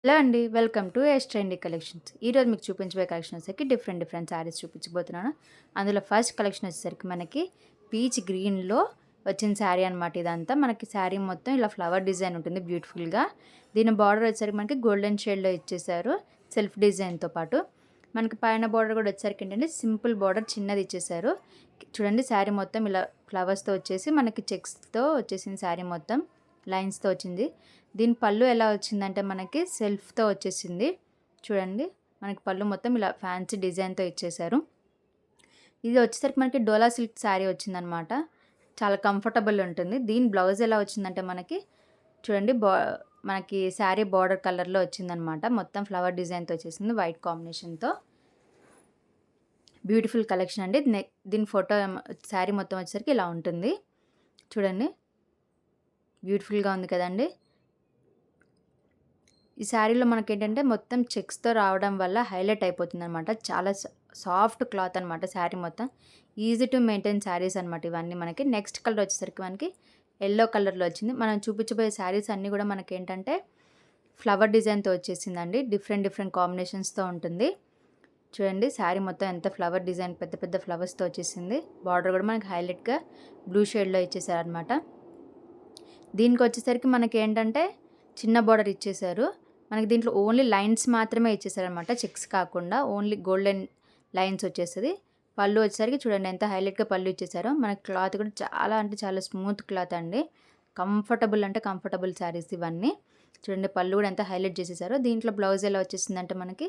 Hello అండి. Welcome to S trendy collections. ఈరోజు మీకు చూపించబోయే కలెక్షన్ వచ్చేసరికి డిఫరెంట్ శారీస్ చూపించబోతున్నాను. అందులో ఫస్ట్ కలెక్షన్ వచ్చేసరికి మనకి పీచ్ గ్రీన్‌లో వచ్చిన శారీ అనమాట ఇదంతా. మనకి శారీ మొత్తం ఇలా ఫ్లవర్ డిజైన్ ఉంటుంది బ్యూటిఫుల్‌గా. దీని బార్డర్ వచ్చేసరికి మనకి గోల్డెన్ షేడ్‌లో ఇచ్చేసారు సెల్ఫ్ డిజైన్‌తో పాటు. మనకి పైన బార్డర్ కూడా వచ్చేసరికి ఏంటంటే సింపుల్ బార్డర్ చిన్నది ఇచ్చేసారు. చూడండి శారీ మొత్తం ఇలా ఫ్లవర్స్‌తో వచ్చేసి మనకి చెక్స్‌తో వచ్చేసింది శారీ మొత్తం. లైన్స్‌తో వచ్చింది. దీని పళ్ళు ఎలా వచ్చిందంటే మనకి సెల్ఫ్‌తో వచ్చేసింది. చూడండి. మనకి పళ్ళు మొత్తం ఇలా ఫ్యాన్సీ డిజైన్‌తో ఇచ్చేసారు. ఇది వచ్చేసరికి మనకి డోలా సిల్క్ శారీ వచ్చిందనమాట. చాలా కంఫర్టబుల్ ఉంటుంది. దీని బ్లౌజ్ ఎలా వచ్చిందంటే మనకి చూడండి మనకి శారీ బార్డర్ కలర్‌లో వచ్చిందనమాట. మొత్తం ఫ్లవర్ డిజైన్‌తో వచ్చేసింది వైట్ కాంబినేషన్‌తో. బ్యూటిఫుల్ కలెక్షన్ అండి. దీని ఫోటో శారీ మొత్తం వచ్చేసరికి ఇలా ఉంటుంది. చూడండి. బ్యూటిఫుల్‌గా ఉంది కదండీ! ఈ శారీలో మనకేంటంటే మొత్తం చెక్స్‌తో రావడం వల్ల హైలైట్ అయిపోతుందనమాట. చాలా సాఫ్ట్ క్లాత్ అనమాట శారీ మొత్తం. ఈజీ టు మెయింటైన్ శారీస్ అనమాట ఇవన్నీ మనకి. నెక్స్ట్ కలర్ వచ్చేసరికి మనకి యెల్లో కలర్‌లో వచ్చింది. మనం చూపించబోయే శారీస్ అన్నీ కూడా మనకేంటంటే ఫ్లవర్ డిజైన్‌తో వచ్చేసిందండి. డిఫరెంట్ కాంబినేషన్స్‌తో ఉంటుంది. చూడండి శారీ మొత్తం ఎంత ఫ్లవర్ డిజైన్ పెద్ద పెద్ద ఫ్లవర్స్‌తో వచ్చేసింది. బార్డర్ కూడా మనకి హైలైట్‌గా బ్లూ షేడ్‌లో ఇచ్చేసారనమాట. దీనికి వచ్చేసరికి మనకేంటంటే చిన్న బార్డర్ ఇచ్చేసారు. మనకి దీంట్లో ఓన్లీ లైన్స్ మాత్రమే ఇచ్చేసారనమాట. చెక్స్ కాకుండా ఓన్లీ గోల్డెన్ లైన్స్ వచ్చేస్తది. పళ్ళు వచ్చేసరికి చూడండి ఎంత హైలైట్‌గా పళ్ళు ఇచ్చేసారో. మనకి క్లాత్ కూడా చాలా అంటే చాలా స్మూత్ క్లాత్ అండి. కంఫర్టబుల్ అంటే కంఫర్టబుల్ శారీస్ ఇవన్నీ. చూడండి పళ్ళు కూడా ఎంత హైలైట్ చేసేసారో. దీంట్లో బ్లౌజ్ ఎలా వచ్చేసిందంటే మనకి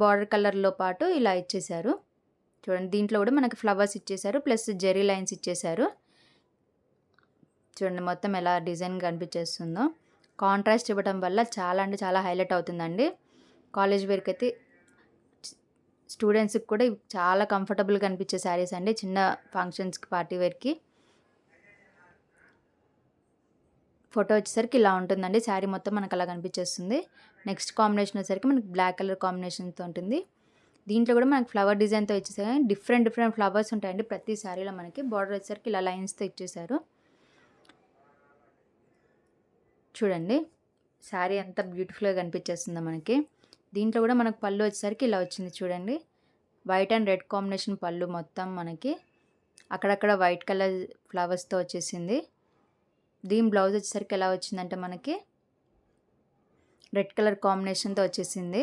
బార్డర్ కలర్‌లో పాటు ఇలా ఇచ్చేసారు. చూడండి దీంట్లో కూడా మనకి ఫ్లవర్స్ ఇచ్చేసారు. ప్లస్ జెర్రీ లైన్స్ ఇచ్చేసారు. చూడండి మొత్తం ఎలా డిజైన్ కనిపించేస్తుందో. కాంట్రాస్ట్ ఇవ్వడం వల్ల చాలా అంటే చాలా హైలైట్ అవుతుందండి. కాలేజ్ వేర్‌కి అయితే స్టూడెంట్స్‌కి కూడా ఇవి చాలా కంఫర్టబుల్‌గా అనిపించే శారీస్ అండి. చిన్న ఫంక్షన్స్‌కి, పార్టీ వేర్‌కి. ఫోటో వచ్చేసరికి ఇలా ఉంటుందండి. శారీ మొత్తం మనకు అలా కనిపించేస్తుంది. నెక్స్ట్ కాంబినేషన్ వచ్చేసరికి మనకి బ్లాక్ కలర్ కాంబినేషన్‌తో ఉంటుంది. దీంట్లో కూడా మనకి ఫ్లవర్ డిజైన్‌తో ఇచ్చేసారు. డిఫరెంట్ ఫ్లవర్స్ ఉంటాయండి ప్రతి శారీలో మనకి. బార్డర్ వచ్చేసరికి ఇలా లైన్స్‌తో ఇచ్చేసారు. చూడండి శారీ ఎంత బ్యూటిఫుల్‌గా కనిపించేస్తుందో మనకి. దీంట్లో కూడా మనకు పళ్ళు వచ్చేసరికి ఇలా వచ్చింది చూడండి. వైట్ అండ్ రెడ్ కాంబినేషన్ పళ్ళు మొత్తం మనకి. అక్కడక్కడ వైట్ కలర్ ఫ్లవర్స్‌తో వచ్చేసింది. దీని బ్లౌజ్ వచ్చేసరికి ఎలా వచ్చిందంటే మనకి రెడ్ కలర్ కాంబినేషన్‌తో వచ్చేసింది.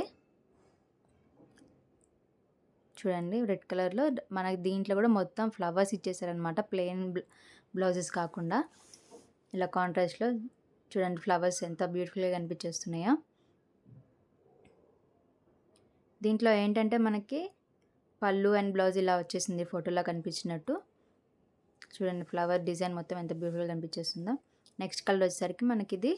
చూడండి రెడ్ కలర్‌లో మనకి దీంట్లో కూడా మొత్తం ఫ్లవర్స్ ఇచ్చేసారనమాట. ప్లెయిన్ బ్లౌజెస్ కాకుండా ఇలా కాంట్రాస్ట్‌లో చూడండి ఫ్లవర్స్ ఎంత బ్యూటిఫుల్‌గా కనిపించేస్తున్నాయో. దీంట్లో ఏంటంటే మనకి పళ్ళు అండ్ బ్లౌజ్ ఇలా వచ్చేసింది ఫోటోలో కనిపించినట్టు. చూడండి ఫ్లవర్ డిజైన్ మొత్తం ఎంత బ్యూటిఫుల్‌గా కనిపించేస్తుందో. నెక్స్ట్ కలర్ వచ్చేసరికి మనకిది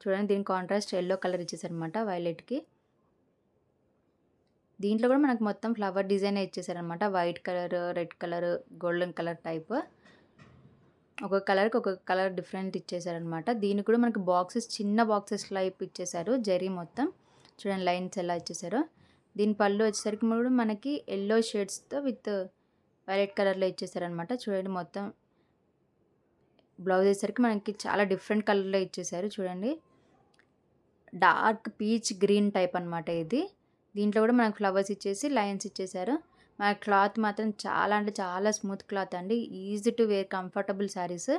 చూడండి దీని కాంట్రాస్ట్ యెల్లో కలర్ ఇచ్చేసారనమాట వైలెట్‌కి. దీంట్లో కూడా మనకు మొత్తం ఫ్లవర్ డిజైనే ఇచ్చేసారనమాట. White colour, red colour, golden colour type. ఒక్కొక్క కలర్‌కి ఒక్కొక్క కలర్ డిఫరెంట్ ఇచ్చేసారనమాట. దీనికి కూడా మనకి బాక్సెస్ చిన్న బాక్సెస్ టైప్ ఇచ్చేసారు. జరీ మొత్తం చూడండి లైన్స్ ఎలా ఇచ్చేసారో. దీని పళ్ళు వచ్చేసరికి కూడా మనకి యెల్లో షేడ్స్‌తో విత్ వైలెట్ కలర్‌లో ఇచ్చేసారనమాట. చూడండి మొత్తం బ్లౌజ్ వచ్చేసరికి మనకి చాలా డిఫరెంట్ కలర్‌లో ఇచ్చేసారు చూడండి. డార్క్ పీచ్ గ్రీన్ టైప్ అనమాట ఇది. దీంట్లో కూడా మనకు ఫ్లవర్స్ ఇచ్చేసి లైన్స్ ఇచ్చేసారు. మన క్లాత్ మాత్రం చాలా అంటే చాలా స్మూత్ క్లాత్ అండి. Easy to wear comfortable saris.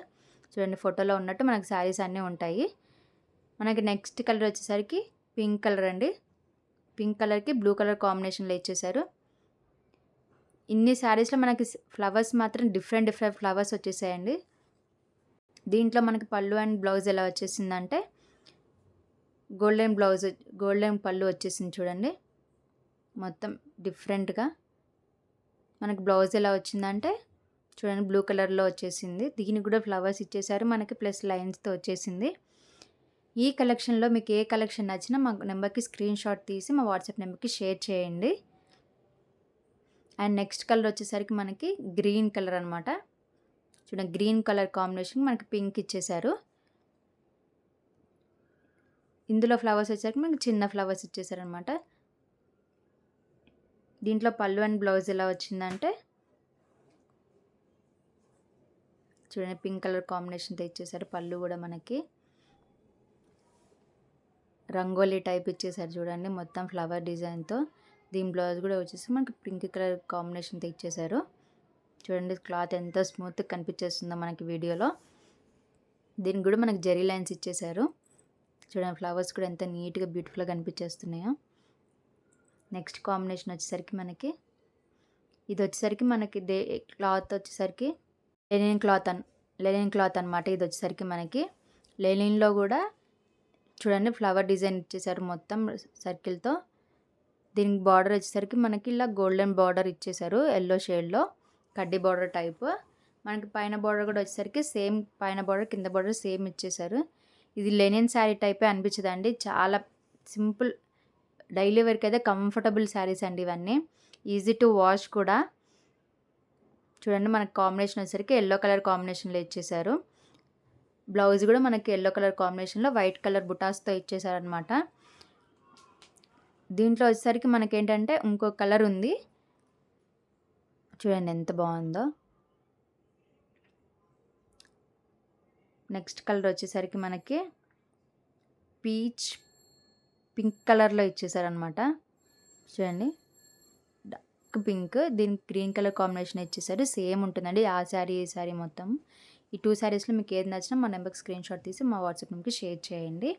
చూడండి ఫోటోలో ఉన్నట్టు మనకి శారీస్ అన్నీ ఉంటాయి. మనకి నెక్స్ట్ కలర్ వచ్చేసరికి పింక్ కలర్ అండి. పింక్ కలర్‌కి బ్లూ కలర్ కాంబినేషన్‌లో ఇచ్చేసారు. ఇన్ని శారీస్‌లో మనకి ఫ్లవర్స్ మాత్రం డిఫరెంట్ ఫ్లవర్స్ వచ్చేసాయండి. దీంట్లో మనకి పళ్ళు అండ్ బ్లౌజ్ ఎలా వచ్చేసిందంటే గోల్డెన్ పళ్ళు వచ్చేసింది చూడండి. మొత్తం డిఫరెంట్‌గా మనకి బ్లౌజ్ ఎలా వచ్చిందంటే చూడండి బ్లూ కలర్‌లో వచ్చేసింది. దీనికి కూడా ఫ్లవర్స్ ఇచ్చేసారు మనకి ప్లస్ లైన్స్‌తో వచ్చేసింది. ఈ కలెక్షన్‌లో మీకు ఏ కలెక్షన్ నచ్చినా మా నెంబర్‌కి స్క్రీన్ షాట్ తీసి మా వాట్సాప్ నెంబర్‌కి షేర్ చేయండి. అండ్ నెక్స్ట్ కలర్ వచ్చేసరికి మనకి గ్రీన్ కలర్ అనమాట. చూడండి గ్రీన్ కలర్ కాంబినేషన్ మనకి పింక్ ఇచ్చేసారు. ఇందులో ఫ్లవర్స్ వచ్చేసరికి మనకి చిన్న ఫ్లవర్స్ ఇచ్చేసారనమాట. దీంట్లో పళ్ళు అండ్ బ్లౌజ్ ఎలా వచ్చిందంటే చూడండి పింక్ కలర్ కాంబినేషన్‌తో ఇచ్చేసారు పళ్ళు కూడా మనకి. రంగోలీ టైప్ ఇచ్చేసారు చూడండి, మొత్తం ఫ్లవర్ డిజైన్తో. దీని బ్లౌజ్ కూడా వచ్చేసి మనకి పింక్ కలర్ కాంబినేషన్తో ఇచ్చేసారు. చూడండి క్లాత్ ఎంత స్మూత్గా కనిపించేస్తుందో మనకి వీడియోలో. దీనికి కూడా మనకి జెరీ లైన్స్ ఇచ్చేసారు. చూడండి ఫ్లవర్స్ కూడా ఎంత నీట్గా బ్యూటిఫుల్గా కనిపించేస్తున్నాయో. నెక్స్ట్ కాంబినేషన్ వచ్చేసరికి మనకి ఇది వచ్చేసరికి మనకి క్లాత్ వచ్చేసరికి లెనిన్ క్లాత్ అనమాట. ఇది వచ్చేసరికి మనకి లెనిన్లో కూడా చూడండి ఫ్లవర్ డిజైన్ ఇచ్చేసారు మొత్తం సర్కిల్తో. దీనికి బార్డర్ వచ్చేసరికి మనకి ఇలా గోల్డెన్ బార్డర్ ఇచ్చేసారు ఎల్లో షేడ్లో, కడ్డీ బార్డర్ టైప్. మనకి పైన బార్డర్ కూడా వచ్చేసరికి సేమ్, పైన బార్డర్ కింద బార్డర్ సేమ్ ఇచ్చేసారు. ఇది లెనిన్ శారీ టైపే అనిపించదండి, చాలా సింపుల్ డైలీ వేర్కి అయితే కంఫర్టబుల్ శారీస్ అండి ఇవన్నీ. ఈజీ టు వాష్ కూడా. చూడండి మనకి కాంబినేషన్ వచ్చేసరికి ఎల్లో కలర్ కాంబినేషన్లో ఇచ్చేసారు. బ్లౌజ్ కూడా మనకి ఎల్లో కలర్ కాంబినేషన్లో వైట్ కలర్ బుటాస్తో ఇచ్చేసారనమాట. దీంట్లో వచ్చేసరికి మనకేంటంటే ఇంకో కలర్ ఉంది, చూడండి ఎంత బాగుందో. నెక్స్ట్ కలర్ వచ్చేసరికి మనకి పీచ్ పింక్ కలర్లో ఇచ్చేసారనమాట. చూడండి డార్క్ పింక్, దీనికి గ్రీన్ కలర్ కాంబినేషన్ ఇచ్చేసారు. సేమ్ ఉంటుందండి ఆ శారీ ఈ శారీ మొత్తం. ఈ 2 శారీస్లో మీకు ఏది నచ్చినా మా నెంబర్కి స్క్రీన్ షాట్ తీసి మా వాట్సాప్ నెంబర్కి షేర్ చేయండి.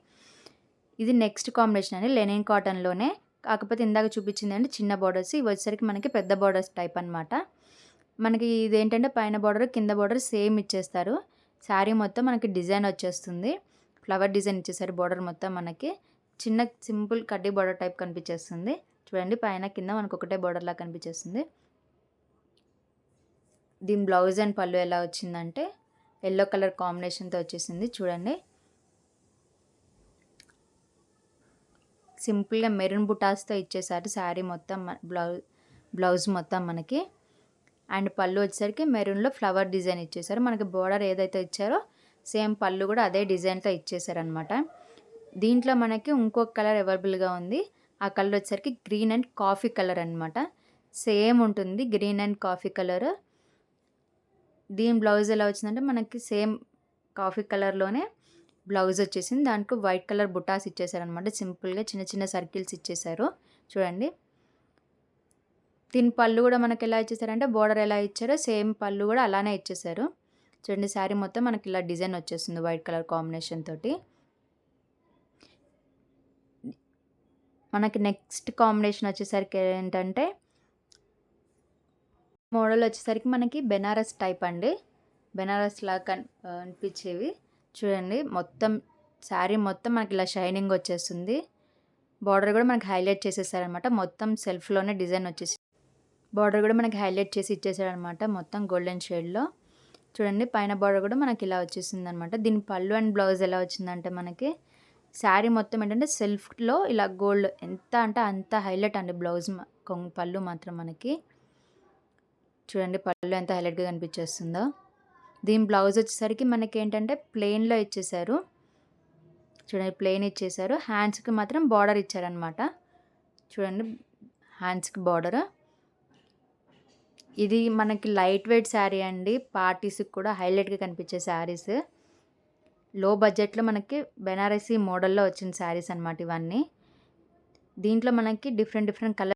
ఇది నెక్స్ట్ కాంబినేషన్ అండి, లెనిన్ కాటన్లోనే. కాకపోతే ఇందాక చూపించిందండి చిన్న బార్డర్స్, ఇవి వచ్చేసరికి మనకి పెద్ద బార్డర్స్ టైప్ అనమాట. మనకి ఇదేంటంటే పైన బార్డర్ కింద బార్డర్ సేమ్ ఇచ్చేస్తారు. శారీ మొత్తం మనకి డిజైన్ వచ్చేస్తుంది, ఫ్లవర్ డిజైన్ ఇచ్చేసారు. బార్డర్ మొత్తం మనకి చిన్న సింపుల్ కడ్డీ బార్డర్ టైప్ కనిపించేస్తుంది. చూడండి పైన కింద మనకు ఒకటే బార్డర్ లాగా కనిపించేస్తుంది. దీని బ్లౌజ్ అండ్ పళ్ళు ఎలా వచ్చిందంటే ఎల్లో కలర్ కాంబినేషన్తో వచ్చేసింది. చూడండి సింపుల్గా మెరూన్ బుటాస్తో ఇచ్చేసారు శారీ మొత్తం, బ్లౌజ్ మొత్తం మనకి. అండ్ పళ్ళు వచ్చేసరికి మెరూన్లో ఫ్లవర్ డిజైన్ ఇచ్చేసారు. మనకి బోర్డర్ ఏదైతే ఇచ్చారో సేమ్ పళ్ళు కూడా అదే డిజైన్తో ఇచ్చేసారనమాట. దీంట్లో మనకి ఇంకొక కలర్ అవైలబుల్గా ఉంది. ఆ కలర్ వచ్చేసరికి గ్రీన్ అండ్ కాఫీ కలర్ అనమాట. సేమ్ ఉంటుంది గ్రీన్ అండ్ కాఫీ కలర్. దీని బ్లౌజ్ ఎలా వచ్చిందంటే మనకి సేమ్ కాఫీ కలర్లోనే బ్లౌజ్ వచ్చేసింది. దానికి వైట్ కలర్ బుటాస్ ఇచ్చేసారనమాట. సింపుల్గా చిన్న చిన్న సర్కిల్స్ ఇచ్చేసారు. చూడండి దీని పళ్ళు కూడా మనకి ఎలా ఇచ్చేసారంటే బోర్డర్ ఎలా ఇచ్చారో సేమ్ పళ్ళు కూడా అలానే ఇచ్చేసారు. చూడండి శారీ మొత్తం మనకి ఇలా డిజైన్ వచ్చేస్తుంది వైట్ కలర్ కాంబినేషన్ తోటి. మనకి నెక్స్ట్ కాంబినేషన్ వచ్చేసరికి ఏంటంటే మోడల్ వచ్చేసరికి మనకి బెనారస్ టైప్ అండి, బెనారస్ లాగా అనిపించేవి. చూడండి మొత్తం శారీ మొత్తం మనకి ఇలా షైనింగ్ వచ్చేస్తుంది. బార్డర్ కూడా మనకి హైలైట్ చేసేసారనమాట, మొత్తం సెల్ఫ్లోనే డిజైన్ వచ్చేసి బార్డర్ కూడా మనకి హైలైట్ చేసి ఇచ్చేసారనమాట మొత్తం గోల్డెన్ షేడ్లో. చూడండి పైన బార్డర్ కూడా మనకి ఇలా వచ్చేసింది అనమాట. దీని పళ్ళు అండ్ బ్లౌజ్ ఎలా వచ్చిందంటే మనకి శారీ మొత్తం ఏంటంటే సెల్ఫ్లో ఇలా గోల్డ్ ఎంత అంటే అంత హైలైట్ అండి. బ్లౌజ్ పళ్ళు మాత్రం మనకి చూడండి పళ్ళు ఎంత హైలైట్గా కనిపించేస్తుందో. దీని బ్లౌజ్ వచ్చేసరికి మనకి ఏంటంటే ప్లెయిన్లో ఇచ్చేసారు. చూడండి ప్లెయిన్ ఇచ్చేసారు, హ్యాండ్స్కి మాత్రం బార్డర్ ఇచ్చారనమాట. చూడండి హ్యాండ్స్కి బార్డర్. ఇది మనకి లైట్ వెయిట్ శారీ అండి, పార్టీస్కి కూడా హైలైట్గా కనిపించే శారీస్. లో బడ్జెట్లో మనకి బెనారసీ మోడల్లో వచ్చిన శారీస్ అనమాట ఇవన్నీ. దీంట్లో మనకి డిఫరెంట్ కలర్